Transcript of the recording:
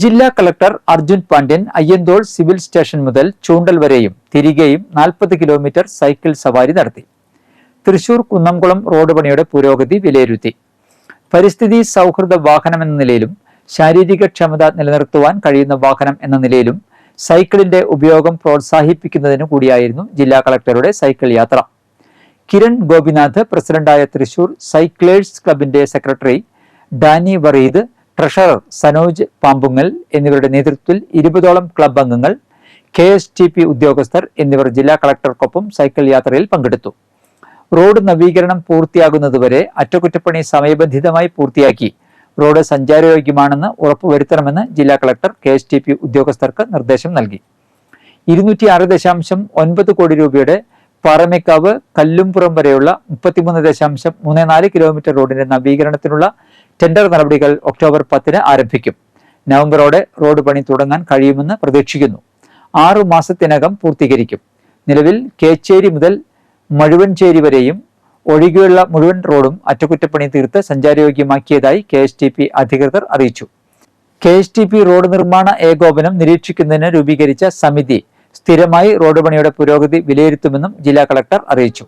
ജില്ലാ collector Arjun Pandian Ayyanthole civil station മുതൽ ചൂണ്ടൽ വരെയും തിരികെയും 40 കിലോമീറ്റർ സൈക്കിൾ സവാരി നടത്തി. തൃശൂർ കുന്നംകുളം റോഡ് പണിയുടെ പുരോഗതി വിലയിരുത്തി. പരിസ്ഥിതി സൗഹൃദ വാഹനം എന്ന നിലയിലും ശാരീരിക ക്ഷമത നിലനിർത്തുവാൻ കഴിയുന്ന വാഹനം എന്ന നിലയിലും സൈക്കിളിന്റെ ഉപയോഗം പ്രോത്സാഹിപ്പിക്കുന്നതിനു കൂടിയായിരുന്നു ജില്ലാ കളക്ടറുടെ സൈക്കിൾ യാത്ര. കിരൺ ഗോപിനാഥ് പ്രസിഡന്റായ തൃശൂർ സൈക്ലേഴ്സ് ക്ലബിന്റെ സെക്രട്ടറി ഡാനി വറീദ്, ട്രഷറർ സനോജ് പാമ്പുങ്ങൽ എന്നിവരുടെ നേതൃത്വത്തിൽ 20ഓളം ക്ലബ് അംഗങ്ങൾ, KSTP ഉദ്യോഗസ്ഥർ എന്നിവർ ജില്ലാ കളക്ടർക്കൊപ്പം സൈക്കിൾ യാത്രയിൽ പങ്കെടുത്തു. റോഡ് നവീകരണം പൂർത്തിയാകുന്നതുവരെ അറ്റകുറ്റപ്പണി സമയബന്ധിതമായി പൂർത്തിയാക്കി റോഡ് സഞ്ചാരയോഗ്യമാണെന്ന് ഉറപ്പുവരുത്തണമെന്ന് ജില്ലാ കളക്ടർ KSTP ഉദ്യോഗസ്ഥർക്ക് നിർദ്ദേശം നൽകി. 206.9 കോടി രൂപയുടെ പാറമേക്കാവ് കല്ലുംപുറം വരെയുള്ള 33.34 കിലോമീറ്റർ റോഡിന്റെ നവീകരണത്തിനുള്ള ടെൻഡർ നടപടികൾ ഒക്ടോബർ 10 ആരംഭിക്കും. നവംബറോടെ റോഡ് പണി തുടങ്ങാൻ കഴിയുമെന്ന് പ്രതീക്ഷിക്കുന്നു. 6 മാസത്തിനകം പൂർത്തീകരിക്കും. നിലവിൽ കേച്ചേരി മുതൽ മഴുവൻചേരി വരെയും ഒഴികെയുള്ള മുഴുവൻ റോഡും അറ്റകുറ്റപ്പണി തീർത്ത് സഞ്ചാരയോഗ്യമാക്കിയതായി KSTP അധികൃതർ അറിയിച്ചു. KSTP റോഡ് നിർമ്മാണ ഏകോപനം നിരീക്ഷിക്കുന്നതിന് രൂപീകരിച്ച സമിതി സ്ഥിരമായി റോഡ് പണിയുടെ പുരോഗതി വിലയിരുത്തുമെന്നും ജില്ലാ കളക്ടർ അറിയിച്ചു.